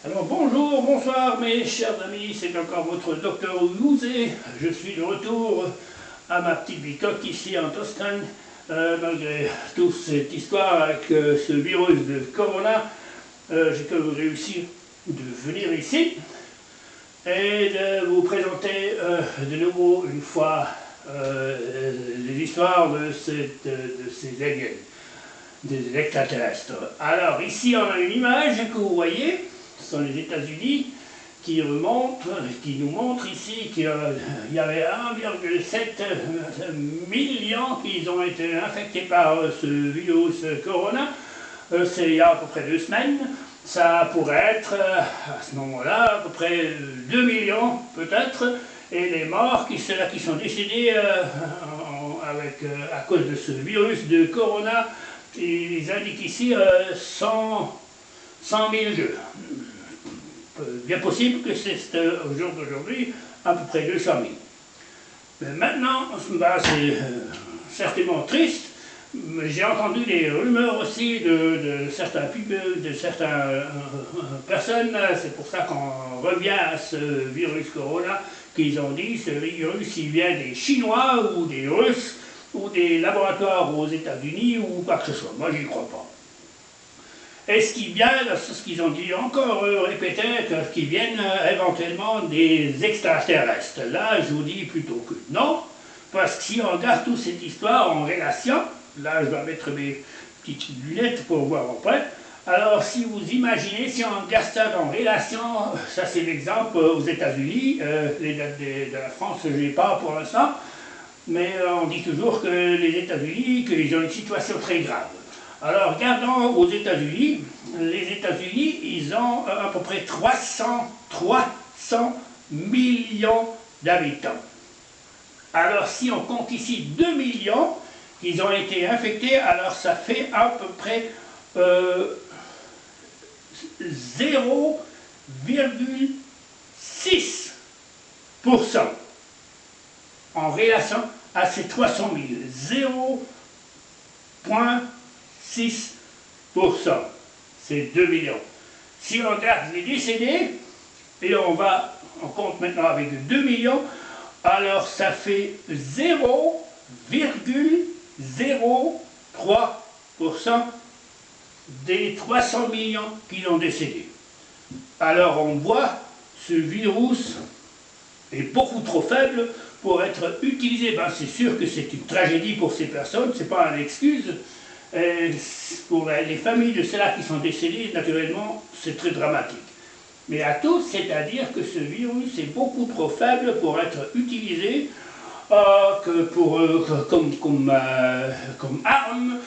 Alors bonjour, bonsoir mes chers amis, c'est encore votre docteur Louzé. Je suis de retour à ma petite bicoque ici en Toscane. Malgré toute cette histoire avec ce virus de Corona, j'ai quand même réussi de venir ici et de vous présenter de nouveau une fois les histoires de ces aliens, des extraterrestres. Alors ici on a une image que vous voyez. Ce sont les États-Unis qui nous montrent ici qu'il y avait 1,7 million qui ont été infectés par ce virus Corona. C'est il y a à peu près 2 semaines. Ça pourrait être à ce moment-là à peu près 2 millions peut-être. Et les morts qui sont décédés à cause de ce virus de Corona, ils indiquent ici 100 000 jeux. Bien possible que c'est au jour d'aujourd'hui à peu près 200 000. Mais maintenant, c'est certainement triste. J'ai entendu des rumeurs aussi de certaines personnes. C'est pour ça qu'on revient à ce virus Corona, qu'ils ont dit ce virus il vient des Chinois ou des Russes ou des laboratoires aux États-Unis ou quoi que ce soit. Moi, j'y crois pas. Est-ce qu'ils viennent, c'est ce qu'ils ont dit encore répété, qu'ils viennent éventuellement des extraterrestres? Là, je vous dis plutôt que non, parce que si on regarde toute cette histoire en relation, là je dois mettre mes petites lunettes pour voir après, alors si vous imaginez, si on regarde ça en relation, ça c'est l'exemple aux États-Unis, les dates de la France je n'ai pas pour l'instant, mais on dit toujours que les États-Unis, qu'ils ont une situation très grave. Alors, regardons aux États-Unis. Les États-Unis, ils ont à peu près 300 millions d'habitants. Alors, si on compte ici 2 millions qui ont été infectés, alors ça fait à peu près 0,6% en relation à ces 300 000. 0,6%, c'est 2 millions. Si on regarde les décédés, et on compte maintenant avec 2 millions, alors ça fait 0,03% des 300 millions qui ont décédé. Alors on voit, ce virus est beaucoup trop faible pour être utilisé. Ben, c'est sûr que c'est une tragédie pour ces personnes, ce n'est pas une excuse. Pour les familles de ceux-là qui sont décédés, naturellement, c'est très dramatique. Mais à tous, c'est-à-dire que ce virus est beaucoup trop faible pour être utilisé comme arme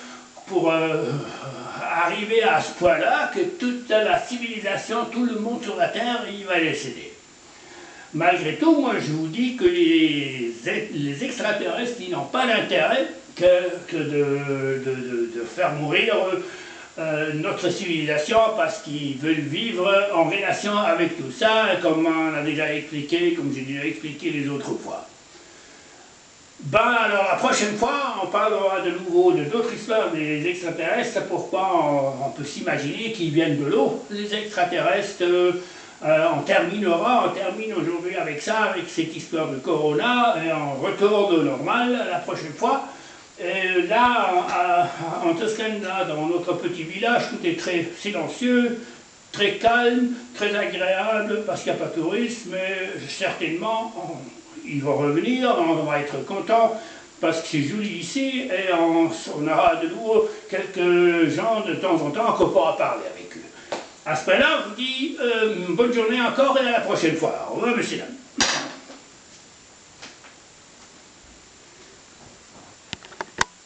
pour arriver à ce point-là que toute la civilisation, tout le monde sur la Terre, il va décéder. Malgré tout, moi je vous dis que les extraterrestres, ils n'ont pas d'intérêt que de faire mourir notre civilisation parce qu'ils veulent vivre en relation avec tout ça, comme on a déjà expliqué, comme j'ai déjà expliqué les autres fois. Ben alors la prochaine fois, on parlera de nouveau de d'autres histoires des extraterrestres. Pourquoi on peut s'imaginer qu'ils viennent de l'eau, les extraterrestres. On termine aujourd'hui avec ça, avec cette histoire de Corona, et on retourne au normal la prochaine fois. Et là, en Toscane, là, dans notre petit village, tout est très silencieux, très calme, très agréable, parce qu'il n'y a pas de tourisme, mais certainement, ils vont revenir, on va être content, parce que c'est joli ici, et on aura de nouveau quelques gens de temps en temps qu'on pourra parler avec eux. À ce moment-là, je vous dis bonne journée encore et à la prochaine fois. Au revoir, messieurs, dames.